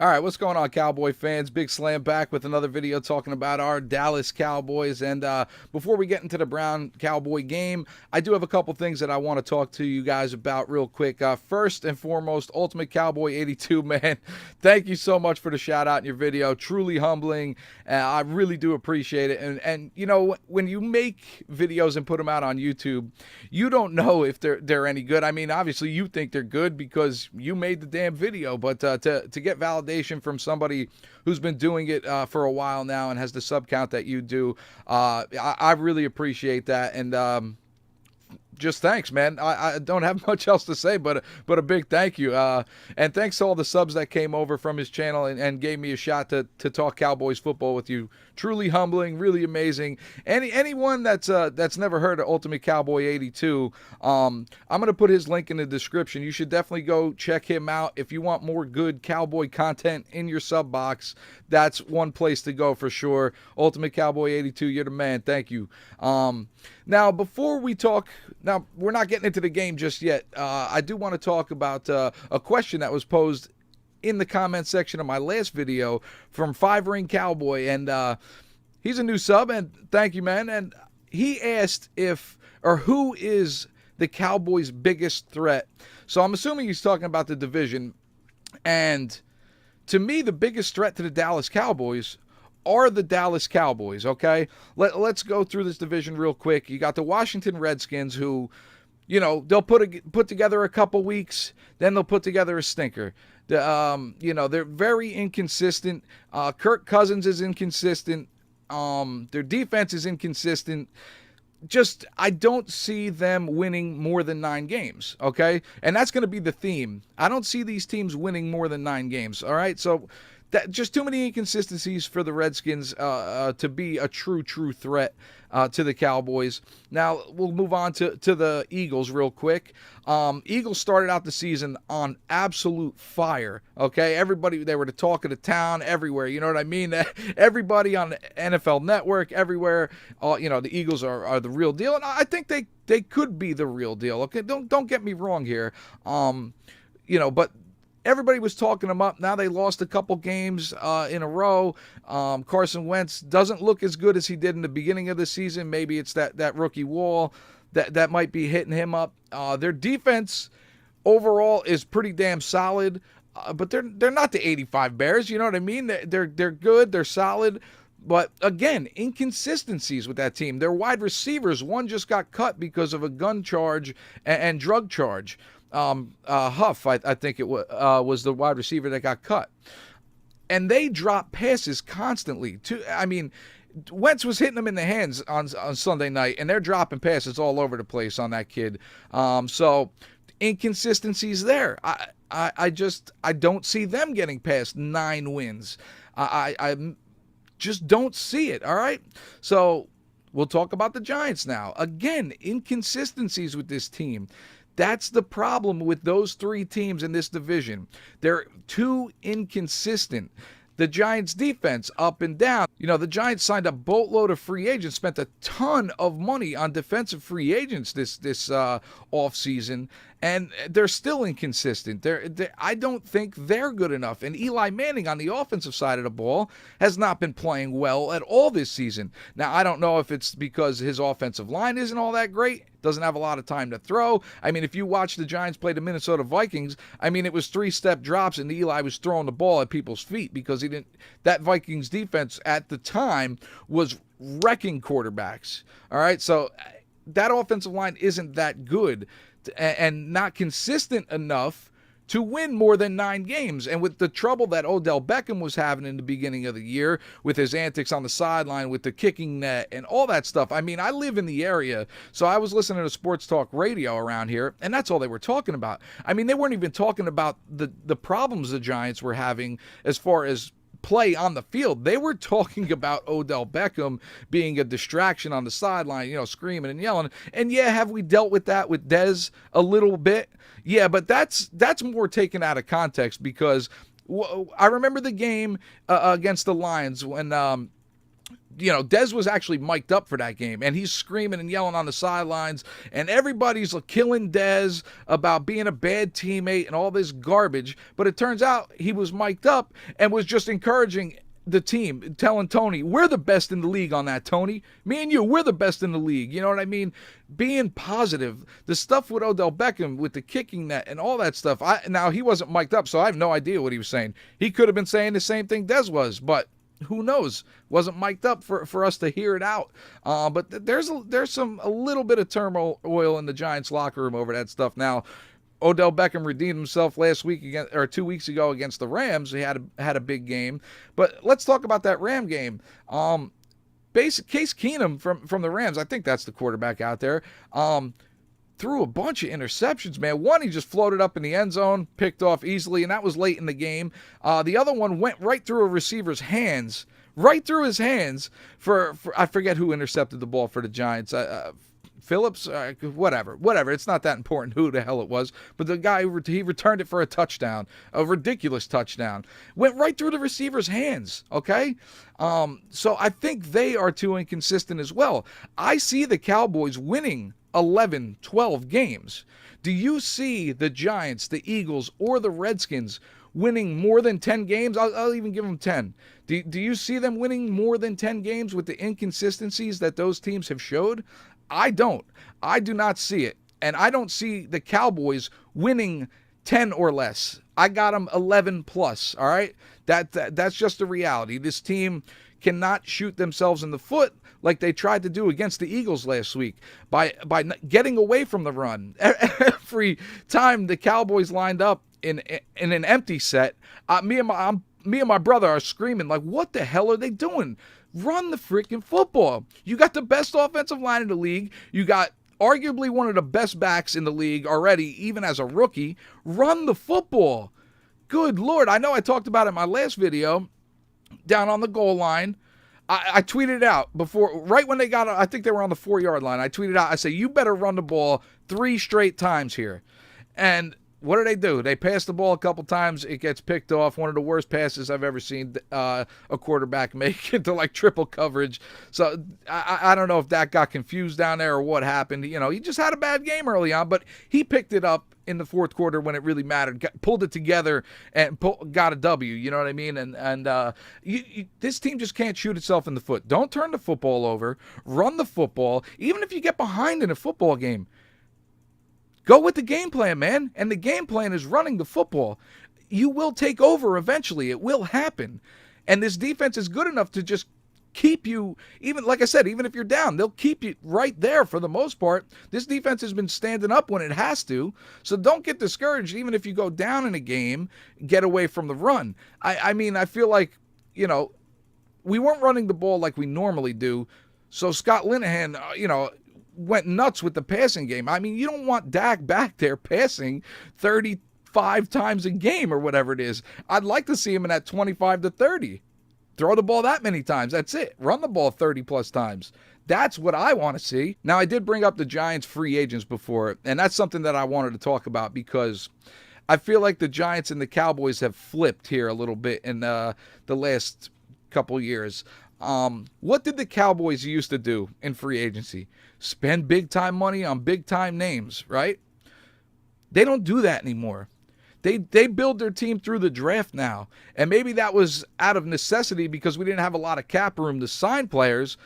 All right, what's going on, Cowboy fans? Big Slam back with another video talking about our Dallas Cowboys. And before we get into the Brown Cowboy game, I do have a couple things that I want to talk to you guys about real quick. First and foremost, Ultimate Cowboy 82, man. Thank you so much for the shout out in your video. Truly humbling. I really do appreciate it. And you know, when you make videos and put them out on YouTube, you don't know if they're any good. I mean, obviously you think they're good because you made the damn video, but to get validation from somebody who's been doing it for a while now and has the sub count that you do, I really appreciate that. And just thanks, man. I don't have much else to say, but a big thank you. And thanks to all the subs that came over from his channel and gave me a shot to talk Cowboys football with you. Truly humbling, really amazing. Anyone that's never heard of Ultimate Cowboy 82, I'm gonna put his link in the description. You should definitely go check him out if you want more good Cowboy content in your sub box. That's one place to go for sure. Ultimate Cowboy 82, you're the man. Thank you. Now, before we talk, now we're not getting into the game just yet. I do want to talk about a question that was posed in the comment section of my last video from 5-Ring Cowboy, and he's a new sub, and thank you, man. And he asked who is the Cowboys' biggest threat. So I'm assuming he's talking about the division, and to me, the biggest threat to the Dallas Cowboys are the Dallas Cowboys, okay? Let's go through this division real quick. You got the Washington Redskins who, you know, they'll put together a couple weeks, then they'll put together a stinker. You know, they're very inconsistent. Kirk Cousins is inconsistent. Their defense is inconsistent. I don't see them winning more than 9 games, okay? And that's going to be the theme. I don't see these teams winning more than 9 games, all right? So just too many inconsistencies for the Redskins to be a true threat to the Cowboys. Now, we'll move on to the Eagles real quick. Eagles started out the season on absolute fire, okay? Everybody, they were the talk of the town everywhere, you know what I mean? Everybody on the NFL Network, everywhere, you know, the Eagles are the real deal, and I think they could be the real deal, okay? Don't get me wrong here, you know, but everybody was talking them up. Now they lost a couple games in a row. Carson Wentz doesn't look as good as he did in the beginning of the season. Maybe it's that rookie wall that might be hitting him up. Their defense overall is pretty damn solid, but they're not the 85 Bears. You know what I mean? They're good. They're solid. But again, inconsistencies with that team. Their wide receivers, one just got cut because of a gun charge and drug charge. Huff, I think it was the wide receiver that got cut. And they drop passes constantly. I mean, Wentz was hitting them in the hands on Sunday night, and they're dropping passes all over the place on that kid. So inconsistencies there. I don't see them getting past 9 wins. I just don't see it, all right? So we'll talk about the Giants now. Again, inconsistencies with this team. That's the problem with those 3 teams in this division. They're too inconsistent. The Giants' defense, up and down. You know, the Giants signed a boatload of free agents, spent a ton of money on defensive free agents this offseason, and they're still inconsistent. I don't think they're good enough. And Eli Manning on the offensive side of the ball has not been playing well at all this season. Now, I don't know if it's because his offensive line isn't all that great. Doesn't have a lot of time to throw. I mean, if you watch the Giants play the Minnesota Vikings, I mean, it was 3-step drops and Eli was throwing the ball at people's feet because that Vikings defense at the time was wrecking quarterbacks. All right, so that offensive line isn't that good and not consistent enough to win more than 9 games. And with the trouble that Odell Beckham was having in the beginning of the year with his antics on the sideline, with the kicking net and all that stuff. I mean, I live in the area, so I was listening to sports talk radio around here, and that's all they were talking about. I mean, they weren't even talking about the problems the Giants were having as far as play on the field. They were talking about Odell Beckham being a distraction on the sideline, you know, screaming and yelling. And yeah, have we dealt with that with Dez a little bit? Yeah, but that's more taken out of context because I remember the game against the Lions when Dez was actually mic'd up for that game, and he's screaming and yelling on the sidelines, and everybody's killing Dez about being a bad teammate and all this garbage. But it turns out he was mic'd up and was just encouraging the team, telling Tony, we're the best in the league on that, Tony. Me and you, we're the best in the league. You know what I mean? Being positive. The stuff with Odell Beckham, with the kicking net and all that stuff. Now, he wasn't mic'd up, so I have no idea what he was saying. He could have been saying the same thing Dez was, but who knows? Wasn't mic'd up for us to hear it out. But there's a little bit of turmoil in the Giants locker room over that stuff. Now, Odell Beckham redeemed himself last week or 2 weeks ago against the Rams. He had a big game. But let's talk about that Ram game. Case Keenum from the Rams, I think that's the quarterback out there, threw a bunch of interceptions, man. One, he just floated up in the end zone, picked off easily, and that was late in the game. The other one went right through a receiver's hands, right through his hands for I forget who intercepted the ball for the Giants. Phillips, whatever. It's not that important who the hell it was. But the guy, he returned it for a touchdown, a ridiculous touchdown. Went right through the receiver's hands, okay? So I think they are too inconsistent as well. I see the Cowboys winning 11, 12 games. Do you see the Giants, the Eagles, or the Redskins winning more than 10 games? I'll even give them 10. Do you see them winning more than 10 games with the inconsistencies that those teams have showed? I don't. I do not see it. And I don't see the Cowboys winning 10 or less. I got them 11 plus, all right? That's just the reality. This team cannot shoot themselves in the foot like they tried to do against the Eagles last week by getting away from the run. Every time the Cowboys lined up in an empty set, me and my brother are screaming like, what the hell are they doing? Run the freaking football. You got the best offensive line in the league. You got arguably one of the best backs in the league already, even as a rookie. Run the football. Good Lord. I know I talked about it in my last video down on the goal line. I tweeted out before, right when they got, I think they were on the 4-yard line. I tweeted out, I said, you better run the ball 3 straight times here. And what do? They pass the ball a couple times. It gets picked off. One of the worst passes I've ever seen a quarterback make into like triple coverage. So I don't know if that got confused down there or what happened. He just had a bad game early on, but he picked it up in the fourth quarter when it really mattered. Pulled it together and got a W. You know what I mean? And this team just can't shoot itself in the foot. Don't turn the football over. Run the football. Even if you get behind in a football game, go with the game plan, man. And the game plan is running the football. You will take over eventually. It will happen. And this defense is good enough to just keep you, even like I said, even if you're down, they'll keep you right there for the most part. This defense has been standing up when it has to. So don't get discouraged even if you go down in a game, get away from the run. I mean, I feel like, we weren't running the ball like we normally do. So Scott Linehan, went nuts with the passing game. I mean, you don't want Dak back there passing 35 times a game or whatever it is. I'd like to see him in that 25 to 30. Throw the ball that many times. That's it. Run the ball 30 plus times. That's what I want to see. Now, I did bring up the Giants free agents before, and that's something that I wanted to talk about because I feel like the Giants and the Cowboys have flipped here a little bit in the last couple years. What did the Cowboys used to do in free agency? Spend big-time money on big-time names, right? They don't do that anymore. They build their team through the draft now. And maybe that was out of necessity because we didn't have a lot of cap room to sign players,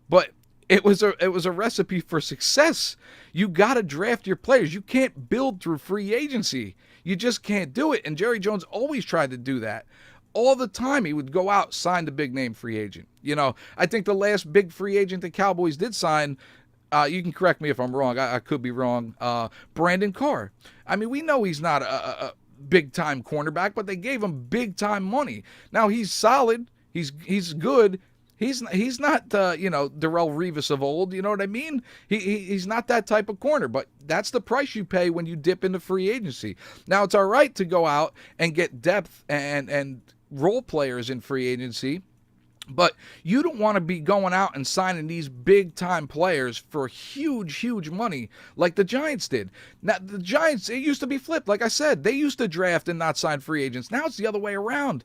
but it was a recipe for success. You got to draft your players. You can't build through free agency. You just can't do it. And Jerry Jones always tried to do that. All the time he would go out, sign the big name free agent. I think the last big free agent the Cowboys did sign, you can correct me if I'm wrong. I could be wrong. Brandon Carr. I mean, we know he's not a big-time cornerback, but they gave him big-time money. Now, he's solid. He's good. He's not, Darrelle Revis of old. You know what I mean? He's not that type of corner, but that's the price you pay when you dip into free agency. Now, it's all right to go out and get depth and role players in free agency, but you don't want to be going out and signing these big-time players for huge, huge money like the Giants did. Now, the Giants, it used to be flipped. Like I said, they used to draft and not sign free agents. Now it's the other way around.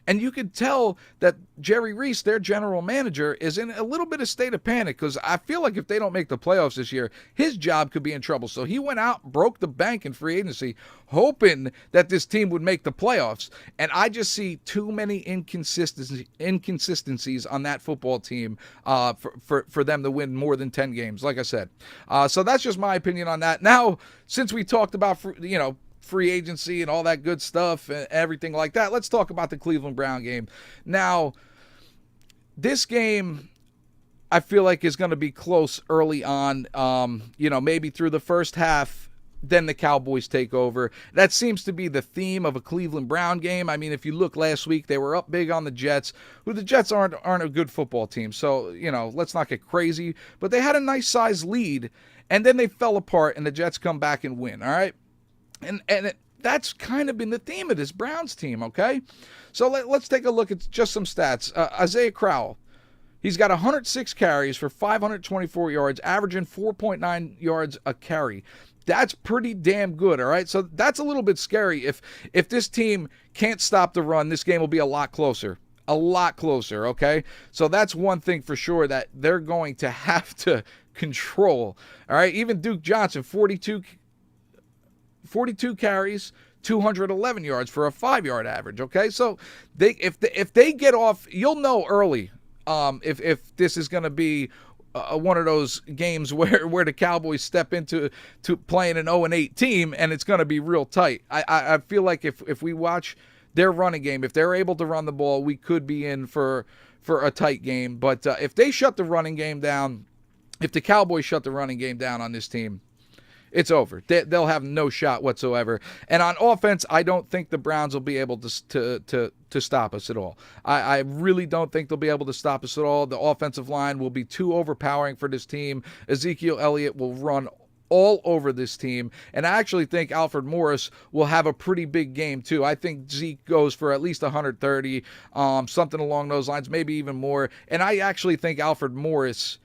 And you could tell that Jerry Reese, their general manager, is in a little bit of state of panic because I feel like if they don't make the playoffs this year, his job could be in trouble. So he went out, broke the bank in free agency, hoping that this team would make the playoffs. And I just see too many inconsistencies on that football team for them to win more than 10 games, like I said. So that's just my opinion on that. Now, since we talked about, free agency and all that good stuff and everything like that, let's talk about the Cleveland Brown game. Now, this game I feel like is going to be close early on, maybe through the first half, then the Cowboys take over. That seems to be the theme of a Cleveland Brown game. I mean, if you look last week, they were up big on the Jets, who the Jets aren't a good football team. So, let's not get crazy, but they had a nice size lead and then they fell apart and the Jets come back and win. All right. And that's kind of been the theme of this Browns team, okay? So let's take a look at just some stats. Isaiah Crowell, he's got 106 carries for 524 yards, averaging 4.9 yards a carry. That's pretty damn good, all right? So that's a little bit scary. If this team can't stop the run, this game will be a lot closer. A lot closer, okay? So that's one thing for sure that they're going to have to control, all right? Even Duke Johnson, 42 carries, 211 yards for a 5-yard average, okay? So if they get off, you'll know early if this is going to be one of those games where the Cowboys step into playing an 0-8 team and it's going to be real tight. I feel like if we watch their running game, if they're able to run the ball, we could be in for a tight game. But if they shut the running game down, if the Cowboys shut the running game down on this team, it's over. They'll have no shot whatsoever. And on offense, I don't think the Browns will be able to stop us at all. I really don't think they'll be able to stop us at all. The offensive line will be too overpowering for this team. Ezekiel Elliott will run all over this team. And I actually think Alfred Morris will have a pretty big game too. I think Zeke goes for at least 130, something along those lines, maybe even more. And I actually think Alfred Morris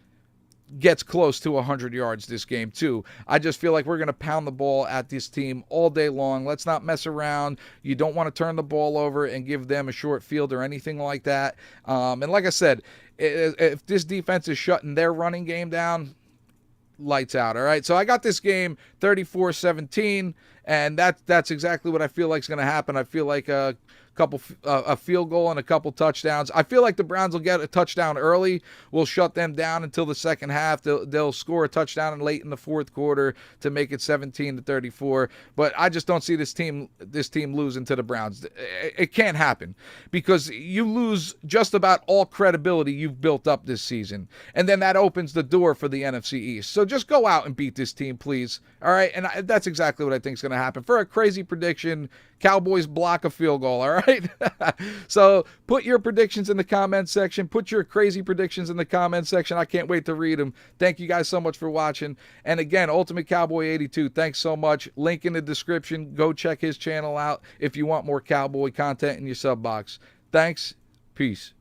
gets close to 100 yards this game too. I just feel like we're going to pound the ball at this team all day long. Let's not mess around. You don't want to turn the ball over and give them a short field or anything like that. And like I said, if this defense is shutting their running game down, lights out. All right. So I got this game 34-17, and that's exactly what I feel like is going to happen. I feel like a field goal and a couple touchdowns. I feel like the Browns will get a touchdown early. We'll shut them down until the second half. They'll score a touchdown late in the fourth quarter to make it 17-34. But I just don't see this team losing to the Browns. It can't happen because you lose just about all credibility you've built up this season, and then that opens the door for the NFC East. So just go out and beat this team, please. All right, and that's exactly what I think is going to happen. For a crazy prediction, Cowboys block a field goal, all right? So put your predictions in the comment section. Put your crazy predictions in the comment section. I can't wait to read them. Thank you guys so much for watching. And again, Ultimate Cowboy 82, thanks so much. Link in the description. Go check his channel out if you want more cowboy content in your sub box. Thanks. Peace.